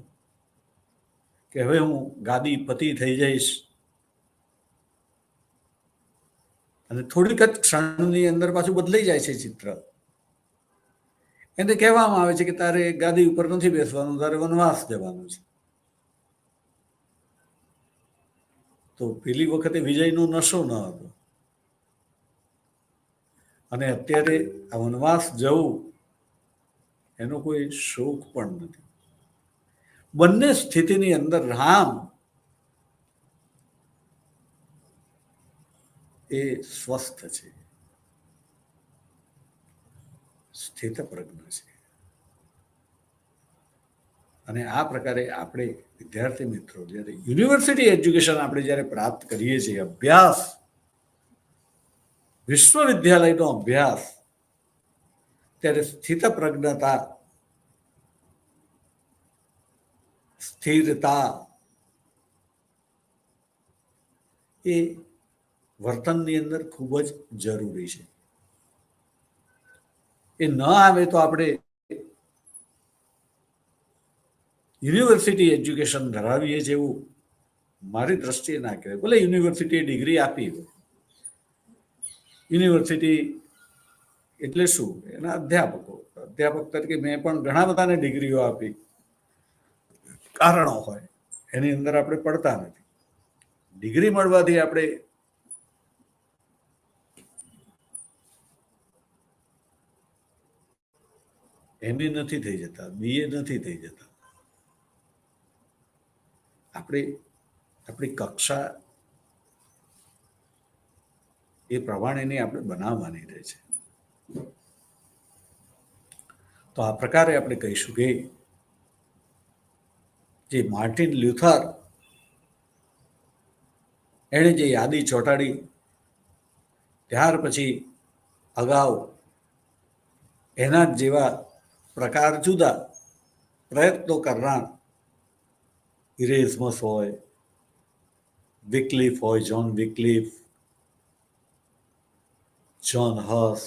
કે હવે હું ગાદી પતિ થઈ જઈશ અને થોડીક જ ક્ષણની અંદર પાછું બદલાઈ જાય છે ચિત્ર. એને કહેવામાં આવે છે કે તારે ગાદી ઉપર નથી બેસવાનું, તારે વનવાસ જવાનું છે. તો પેલી વખતે વિજયનો નશો ન હતો અને અત્યારે આ વનવાસ જવું એનો કોઈ શોખ પણ નથી. બંને સ્થિતિની અંદર રામ એ સ્વસ્થ છે, સ્થિતપ્રજ્ઞ છે. અને આ પ્રકારે આપણે વિદ્યાર્થી મિત્રો જ્યારે યુનિવર્સિટી એજ્યુકેશન આપણે જ્યારે પ્રાપ્ત કરીએ છીએ, અભ્યાસ, વિશ્વવિદ્યાલયનો અભ્યાસ, ત્યારે સ્થિતપ્રજ્ઞતા, સ્થિરતા એ વર્તનની અંદર ખૂબ જ જરૂરી છે. એ ન આવે તો આપણે યુનિવર્સિટી એજ્યુકેશન ધરાવીએ છીએ એવું મારી દ્રષ્ટિએ ના કહેવાય. ભલે યુનિવર્સિટીએ ડિગ્રી આપી હોય, યુનિવર્સિટી એટલે શું? એના અધ્યાપકો. અધ્યાપક તરીકે મેં પણ ઘણા બધાને ડિગ્રીઓ આપી, કારણો હોય, એની અંદર આપણે પડતા નથી. ડિગ્રી મળવાથી આપણે MA નથી થઈ જતા, BA નથી થઈ જતા. આપણી કક્ષા એ પ્રમાણેની આપણે બનાવવાની રહે છે. તો આ પ્રકારે આપણે કહીશું કે જે માર્ટિન લ્યુથર એણે જે યાદી ચોંટાડી, ત્યાર પછી અગાઉ એના જ જેવા પ્રકાર જુદા પ્રયત્નો કરનાર ઇરેઝમસ હોય, વિકલિફ હોય, જ્હોન વિકલિફ, જ્હોન હસ,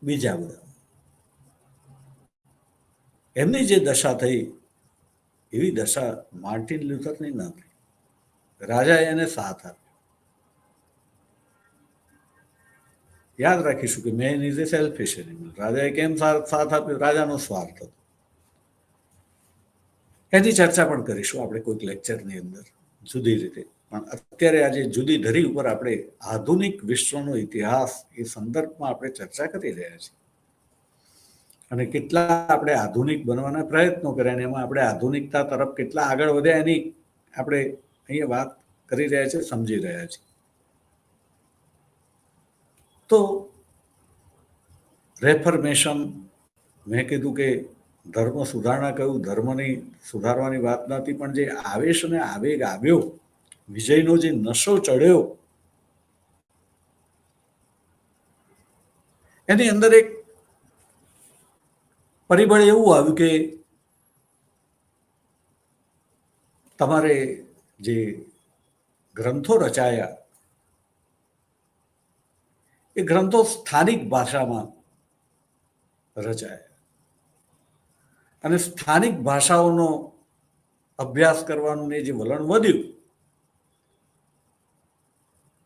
બીજા બધા, એમની જે દશા થઈ એવી દશા માર્ટિન લ્યુથરની ન થઈ. રાજાએ એને સાથ આપ્યો. યાદ રાખીશું કે main is A selfish animal. રાજાએ કેમ સાથ આપ્યો? રાજાનો સ્વાર્થ હતો. એની ચર્ચા પણ કરીશું આપણે કોઈક લેક્ચરની અંદર જુદી રીતે. પણ અત્યારે આજે જુદી ધરી ઉપર આપણે આધુનિક વિશ્વનો ઇતિહાસ એ સંદર્ભમાં આપણે ચર્ચા કરી રહ્યા છીએ. અને કેટલા આપણે આધુનિક બનવાના પ્રયત્નો કર્યા અને એમાં આપણે આધુનિકતા તરફ કેટલા આગળ વધ્યા એની આપણે અહીંયા વાત કરી રહ્યા છીએ, સમજી રહ્યા છીએ. તો રેફર્મેશન, મેં કીધું કે ધર્મ સુધારણા કહ્યું, ધર્મની સુધારવાની વાત નથી, પણ જે આવેશ અને આવેગ આવ્યો, વિજયનો જે નશો ચડ્યો, એની અંદર એક પરિબળ એવું આવ્યું કે તમારે જે ગ્રંથો રચાયા એ ગ્રંથો સ્થાનિક ભાષામાં રચાયા અને સ્થાનિક ભાષાઓનો અભ્યાસ કરવાનું જે વલણ વધ્યું,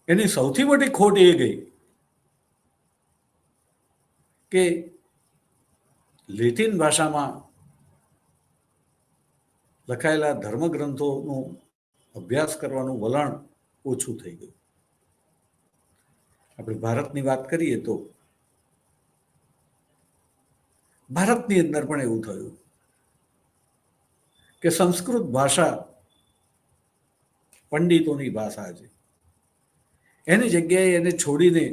એની સૌથી મોટી ખોટ એ ગઈ કે લેટિન ભાષામાં લખાયેલા ધર્મગ્રંથોનો અભ્યાસ કરવાનું વલણ ઓછું થઈ ગયું. આપણે ભારતની વાત કરીએ તો ભારતની અંદર પણ એવું થયું કે સંસ્કૃત ભાષા પંડિતોની ભાષા છે, એની જગ્યાએ એને છોડીને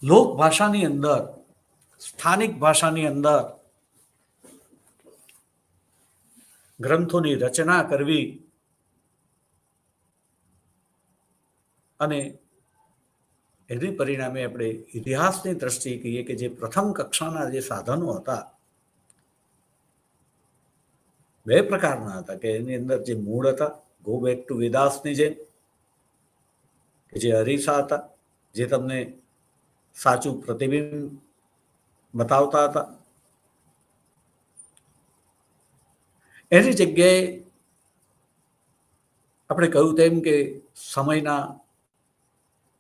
લોક ભાષાની અંદર, સ્થાનિક ભાષાની અંદર ગ્રંથોની રચના કરવી અને એને પરિણામે આપણે ઇતિહાસની દ્રષ્ટિએ કહીએ કે જે પ્રથમ કક્ષાના જે સાધનો હતા, બે પ્રકારના હતા કે એની અંદર જે મૂળ હતા, ગો બેક ટુ વેદાસની જેમ, કે જે અરીસા હતા, જે તમને સાચું પ્રતિબિંબ બતાવતા હતા. એની જગ્યાએ આપણે કહ્યું તેમ કે સમયના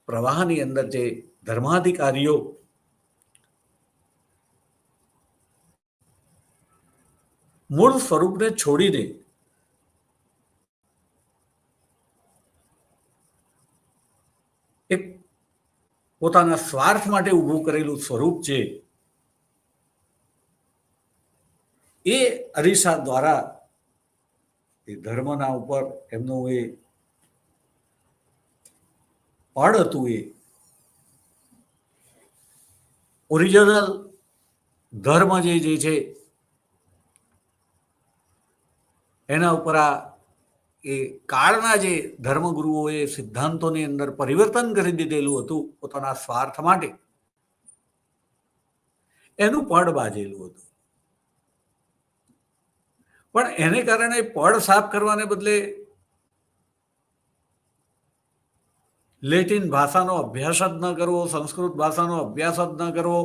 પ્રવાહની અંદર જે ધર્માધિકારીઓ મૂળ સ્વરૂપને છોડીને એક પોતાના સ્વાર્થ માટે ઊભું કરેલું સ્વરૂપ છે, એ અરીસા દ્વારા એ ધર્મના ઉપર એમનું એ પડ હતું, એ ઓરિજિનલ ધર્મ જે છે એના ઉપર આ એ કાળના જે ધર્મગુરુઓએ સિદ્ધાંતોની અંદર પરિવર્તન કરી દીધેલું હતું પોતાના સ્વાર્થ માટે, એનું પડ બાજેલું હતું. પણ એને કારણે પડ સાફ કરવાને બદલે લેટિન ભાષાનો અભ્યાસ જ ન કરવો, સંસ્કૃત ભાષાનો અભ્યાસ જ ન કરવો.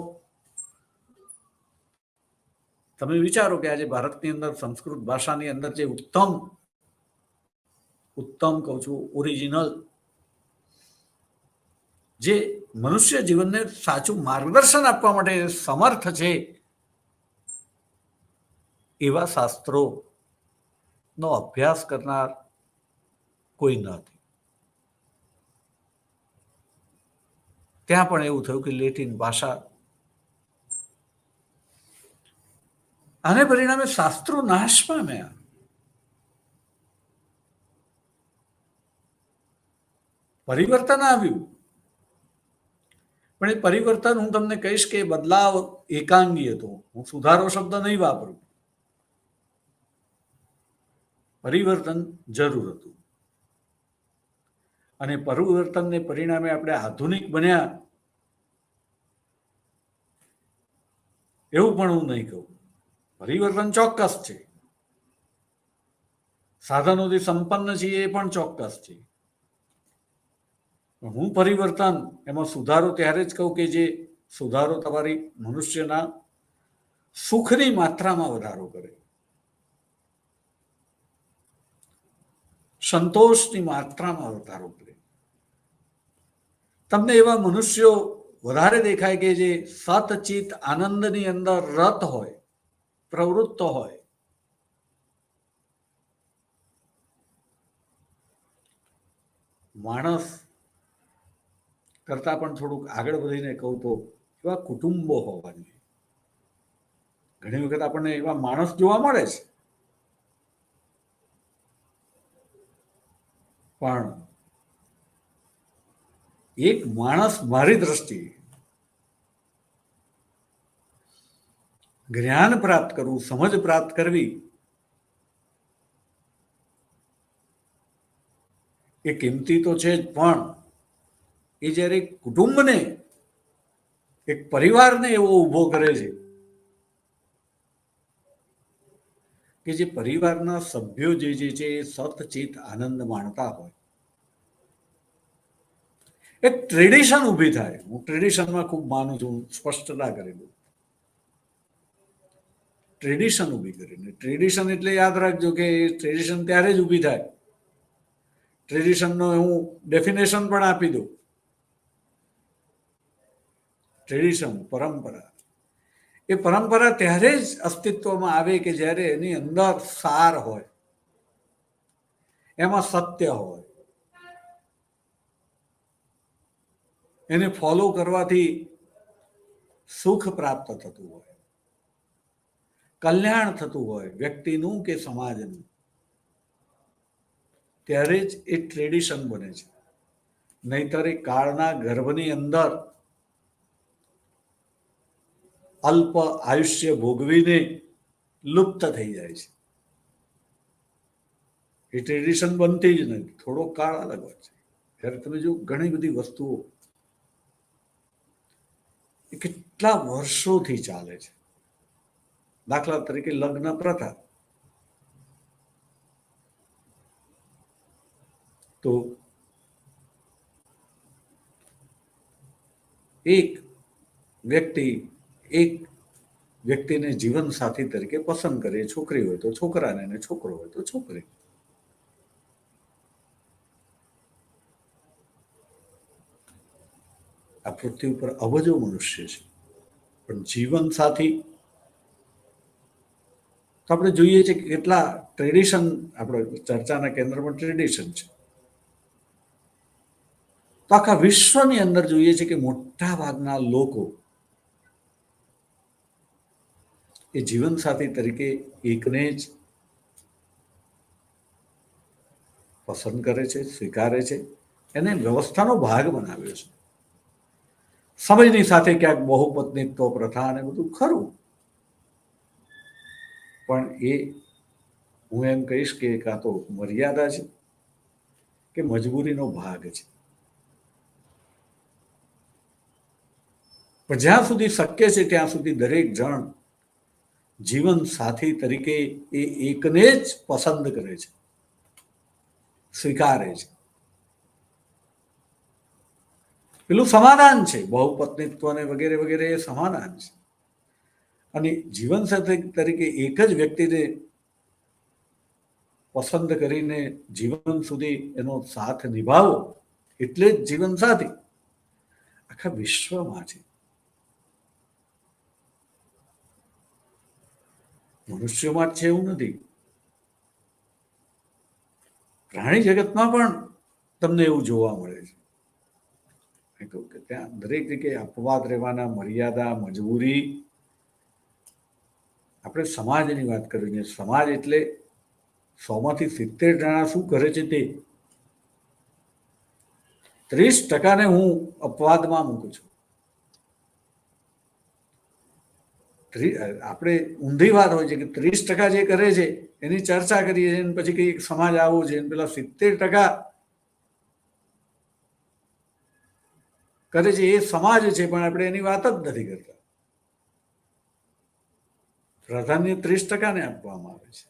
તમે વિચારો કે આજે ભારતની અંદર સંસ્કૃત ભાષાની અંદર જે ઉત્તમ કહું છું, ઓરિજિનલ જે મનુષ્ય જીવનને સાચું માર્ગદર્શન આપવા માટે સમર્થ છે એવા શાસ્ત્રોનો અભ્યાસ કરનાર કોઈ નથી. ત્યાં પણ એવું થયું કે લેટિન ભાષા, આને પરિણામે શાસ્ત્રો નાશ પામ્યા. પરિવર્તન આવ્યું, પણ એ પરિવર્તન હું તમને કહીશ કે બદલાવ એકાંગી હતો. હું સુધારો શબ્દ નહીં વાપરું. પરિવર્તન જરૂર હતું અને પરિવર્તનને પરિણામે આપણે આધુનિક બન્યા એવું પણ હું નહીં કહું. પરિવર્તન ચોક્કસ છે, સાધનોથી સંપન્ન છીએ એ પણ ચોક્કસ છે. હું પરિવર્તન એમાં સુધારો ત્યારે જ કહું કે જે સુધારો તમારી મનુષ્યના સુખની માત્રામાં વધારો કરે, સંતોષની માત્રામાં વધારો કરે. તમને એવા મનુષ્યો વધારે દેખાય કે જે સતચિત આનંદની અંદર રત હોય, પ્રવૃત્ત હોય. માણસ કરતા પણ થોડુંક આગળ વધીને કહું તો એવા કુટુંબો હોવા જોઈએ. ઘણી વખત આપણને એવા માણસ જોવા મળે છે, પણ એક માણસ મારી દ્રષ્ટિએ જ્ઞાન પ્રાપ્ત કરવું, સમજ પ્રાપ્ત કરવી એ કિંમતી તો છે જ, પણ એ જ્યારે કુટુંબને, એક પરિવારને એવો ઊભો કરે છે કે જે પરિવારના સભ્યો જે છે એ સતચિત આનંદ માણતા હોય. એક ટ્રેડિશન ઊભી થાય. હું ટ્રેડિશનમાં ખૂબ માનું છું, સ્પષ્ટતા કરી દઉં. ટ્રેડિશન ઊભી કરીને, ટ્રેડિશન એટલે યાદ રાખજો કે ટ્રેડિશન ત્યારે જ ઊભી થાય. ટ્રેડિશનનો હું ડેફિનેશન પણ આપી દઉં. ટ્રેડિશન, પરંપરા, એ પરંપરા ત્યારે જ અસ્તિત્વમાં આવે કે જ્યારે એની અંદર સાર હોય, એમાં સત્ય હોય, એને ફોલો કરવાથી સુખ પ્રાપ્ત થતું હોય, કલ્યાણ થતું હોય વ્યક્તિનું કે સમાજનું, ત્યારે જ એ ટ્રેડિશન બને છે. નહીતર એ કાળના ગર્ભની અંદર અલ્પ આયુષ્ય ભોગવીને લુપ્ત થઈ જાય છે. એ ટ્રેડિશન બનતી જ નથી. થોડો કાળ અલગ હોય છે. ત્યારે તમે જો ઘણી બધી વસ્તુઓ એ કેટલા વર્ષોથી ચાલે છે. દાખલા તરીકે લગ્ન પ્રથા, તો એક વ્યક્તિ એક વ્યક્તિને જીવન સાથી તરીકે પસંદ કરે. છોકરી હોય તો છોકરાને, અને છોકરો હોય તો છોકરી. આ પૃથ્વી ઉપર અબજો મનુષ્ય છે, પણ જીવન સાથી તો આપણે જોઈએ છીએ કે કેટલા ટ્રેડિશન, આપણે ચર્ચાના કેન્દ્રમાં ટ્રેડિશન છે. તો આખા વિશ્વની અંદર જોઈએ છે કે મોટા ભાગના લોકો એ જીવનસાથી તરીકે એકને જ પસંદ કરે છે, સ્વીકારે છે, એને વ્યવસ્થાનો ભાગ બનાવ્યો છે. સમયની સાથે ક્યાંક બહુપત્નીત્વ પ્રથા અને બધું ખરું, પણ એ હું એમ કહીશ કે કાં તો મર્યાદા છે કે મજબૂરીનો ભાગ છે. પણ જ્યાં સુધી શક્ય છે ત્યાં સુધી દરેક જણ જીવન સાથી તરીકે એ એકને જ પસંદ કરે છે, સ્વીકારે છે. પેલું સમાધાન છે, બહુપત્નીત્વ અને વગેરે વગેરે એ સમાધાન છે. અને જીવન સાથી તરીકે એક જ વ્યક્તિને પસંદ કરીને જીવન સુધી એનો સાથ નિભાવો એટલે જ જીવન સાથી આખા વિશ્વમાં છે. મનુષ્યોમાં જ છે એવું નથી. પ્રાણી જગતમાં પણ તમને એવું જોવા મળે છે. કહું કે ત્યાં દરેક જગ્યાએ અપવાદ રહેવાના, મર્યાદા, મજબૂરી. આપણે સમાજની વાત કરીએ, સમાજ એટલે 100માંથી 70 જણા શું કરે છે તે. 30% હું અપવાદમાં મૂકું છું. આપણે ઊંધી વાત હોય છે કે 30% જે કરે છે એની ચર્ચા કરીએ છીએ, પછી કઈ સમાજ આવો છે, પેલા 70% કરે છે એ સમાજ છે, પણ આપણે એની વાત જ નથી કરતા. પ્રાધાન્ય 30%ને આપવામાં આવે છે.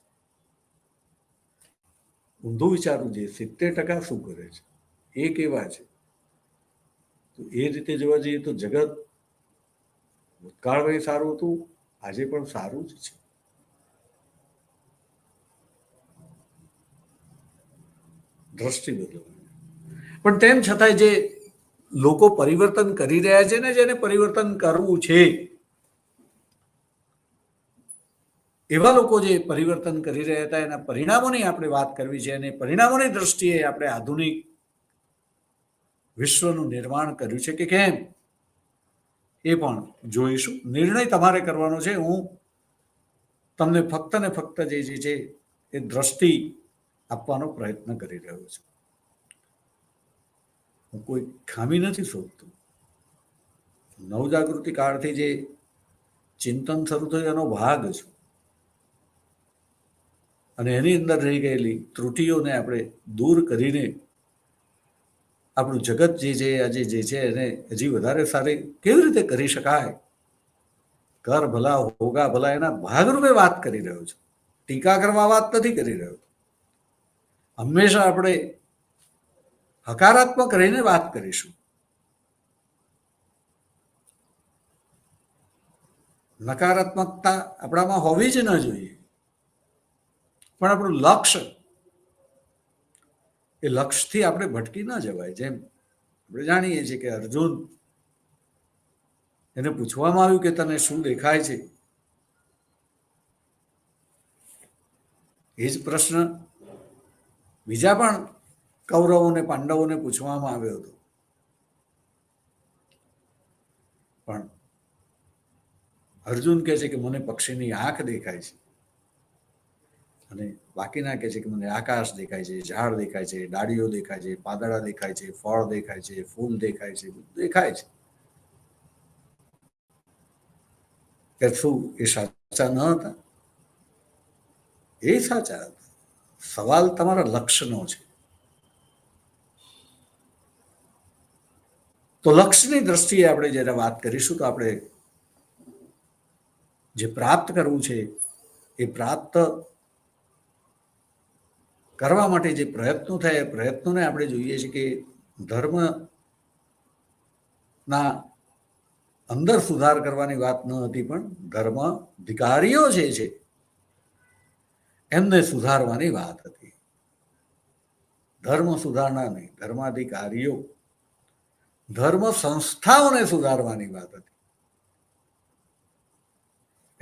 ઊંધું વિચારવું જોઈએ, 70% શું કરે છે, એ કેવા છે. તો એ રીતે જોવા જઈએ તો જગત ભૂતકાળમાં સારું હતું, આજે પણ સારું જ છે. દ્રષ્ટિ બદલવાની. પણ તેમ છતાંય જે લોકો પરિવર્તન કરી રહ્યા છે ને, જેને પરિવર્તન કરવું છે, એવા લોકો જે પરિવર્તન કરી રહ્યા હતા એના પરિણામોની આપણે વાત કરવી છે, અને પરિણામોની દ્રષ્ટિએ આપણે આધુનિક વિશ્વનું નિર્માણ કર્યું છે કે કેમ એ પણ જોઈશું. નિર્ણય તમારે કરવાનો છે. હું તમને ફક્ત ને ફક્ત જે છે એ દ્રષ્ટિ આપવાનો પ્રયત્ન કરી રહ્યો છું. હું કોઈ ખામી નથી શોધતો. નવજાગૃતિ કાળથી જે ચિંતન શરૂ થયું એનો ભાગ છું, અને એની અંદર રહી ગયેલી ત્રુટિઓને આપણે દૂર કરીને આપણું જગત જે છે આજે જે છે એને હજી વધારે સારી કેવી રીતે કરી શકાય, કર ભલા હોગા ભલા, એના ભાગરૂપે વાત કરી રહ્યો છું. ટીકા કરવા વાત નથી કરી રહ્યો. હંમેશા આપણે હકારાત્મક રહીને વાત કરીશું. નકારાત્મકતા આપણામાં હોવી જ ન જોઈએ. પણ આપણું લક્ષ્ય, એ લક્ષ્યથી આપણે ભટકી ન જવાય. જેમ આપણે જાણીએ છીએ કે અર્જુન, એને પૂછવામાં આવ્યું કે તને શું દેખાય છે? એ જ પ્રશ્ન બીજા પણ કૌરવોને પાંડવોને પૂછવામાં આવ્યો હતો. પણ અર્જુન કહે છે કે મને પક્ષીની આંખ દેખાય છે, અને બાકીના કહે છે કે મને આકાશ દેખાય છે, ઝાડ દેખાય છે, ડાળીઓ દેખાય છે, પાંદડા દેખાય છે, ફળ દેખાય છે, ફૂલ દેખાય છે, બધું દેખાય છે. કે શું એ સાચા ન હતા? એ સાચા હતા. સવાલ તમારા લક્ષ્યનો છે. તો લક્ષ્યની દ્રષ્ટિએ આપણે જ્યારે વાત કરીશું તો આપણે જે પ્રાપ્ત કરવું છે એ પ્રાપ્ત કરવા માટે જે પ્રયત્નો થાય એ પ્રયત્નોને આપણે જોઈએ છીએ કે ધર્મના અંદર સુધાર કરવાની વાત ન હતી, પણ ધર્મ અધિકારીઓ જે છે એમને સુધારવાની વાત હતી. ધર્મ સુધારણા નહીં, ધર્માધિકારીઓ, ધર્મ સંસ્થાઓને સુધારવાની વાત હતી.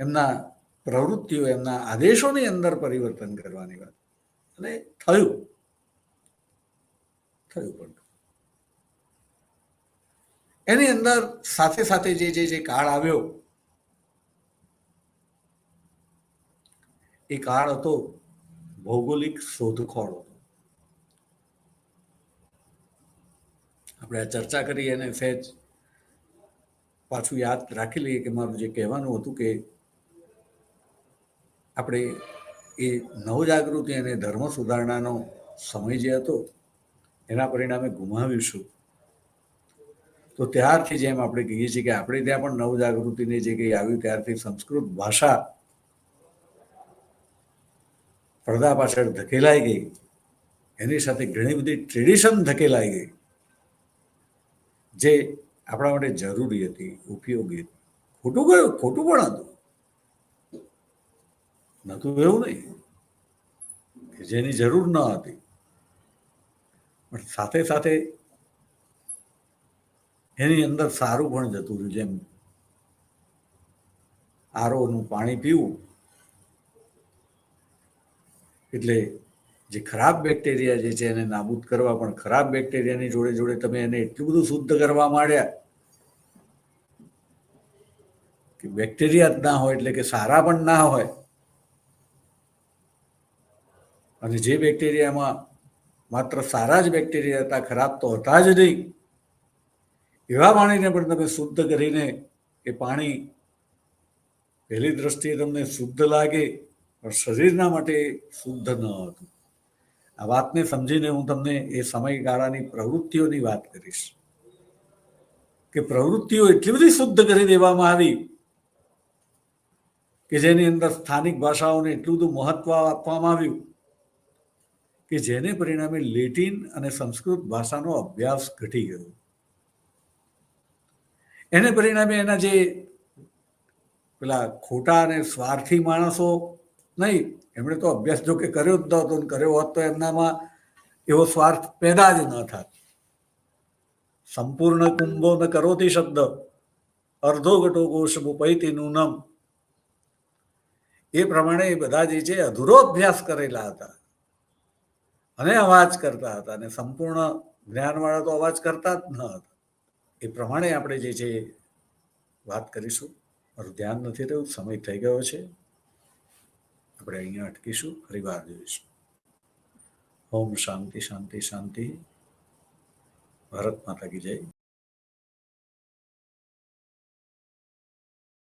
એમના પ્રવૃત્તિઓ, એમના આદેશોની અંદર પરિવર્તન કરવાની વાત. અને થયું પણ એની અંદર સાથે સાથે જે કાળ આવ્યો એ કાળ હતો ભૌગોલિક શોધખોળો. આપણે આ ચર્ચા કરી એને સહેજ પાછું યાદ રાખી લઈએ કે મારું જે કહેવાનું હતું કે આપણે એ નવજાગૃતિ અને ધર્મ સુધારણાનો સમય જે હતો એના પરિણામે ગુમાવીશું. તો ત્યારથી જેમ આપણે કહીએ છીએ કે આપણે ત્યાં પણ નવજાગૃતિને જે કંઈ આવ્યું ત્યારથી સંસ્કૃત ભાષા પડદા પાછળ ધકેલાઈ ગઈ. એની સાથે ઘણી બધી ટ્રેડિશન ધકેલાઈ ગઈ જે આપણા માટે જરૂરી હતી, ઉપયોગી હતી. ખોટું ગયું, ખોટું પણ હતું, નતું એવું નહીં કે જેની જરૂર ન હતી, પણ સાથે સાથે એની અંદર સારું પણ જતું રહ્યું. જેમ આરોનું પાણી પીવું એટલે જે ખરાબ બેક્ટેરિયા જે છે એને નાબૂદ કરવા, પણ ખરાબ બેક્ટેરિયાની જોડે જોડે તમે એને એટલું બધું શુદ્ધ કરવા માંડ્યા કે બેક્ટેરિયા જ ના હોય એટલે કે સારા પણ ના હોય. અને જે બેક્ટેરિયામાં માત્ર સારા જ બેક્ટેરિયા હતા, ખરાબ તો હતા જ નહીં, એવા પાણીને પણ તમે શુદ્ધ કરીને એ પાણી પહેલી દ્રષ્ટિએ તમને શુદ્ધ લાગે પણ શરીરના માટે શુદ્ધ ન હતું. આ વાતને સમજીને હું તમને એ સમયગાળાની પ્રવૃત્તિઓની વાત કરીશ કે પ્રવૃત્તિઓ એટલી બધી શુદ્ધ કરી દેવામાં આવી કે જેની અંદર સ્થાનિક ભાષાઓને એટલું બધું મહત્વ આપવામાં આવ્યું કે જેને પરિણામે લેટિન અને સંસ્કૃત ભાષાનો અભ્યાસ ઘટી ગયો. એને પરિણામે એના જે પેલા ખોટા અને સ્વાર્થી માણસો નહીં, એમણે તો અભ્યાસ જો કે કર્યો જ નહોતો, કર્યો હોત તો એમનામાં એવો સ્વાર્થ પેદા જ ન થાત. સંપૂર્ણ કુંભો ન કરોતી શબ્દ અર્ધો ઘટો કોશ મુપૈતી નૂનમ, એ પ્રમાણે એ બધા જે છે અધૂરો અભ્યાસ કરેલા હતા અને અવાજ કરતા હતા, અને સંપૂર્ણ જ્ઞાનવાળા તો અવાજ કરતા જ ન હતા. એ પ્રમાણે આપણે જે છે વાત કરીશું. મારું ધ્યાન નથી રહ્યું, સમય થઈ ગયો છે, આપણે અહીંયા અટકીશું, ફરી વાર જોઈશું. ઓમ શાંતિ શાંતિ શાંતિ. ભારત માતા કી જય.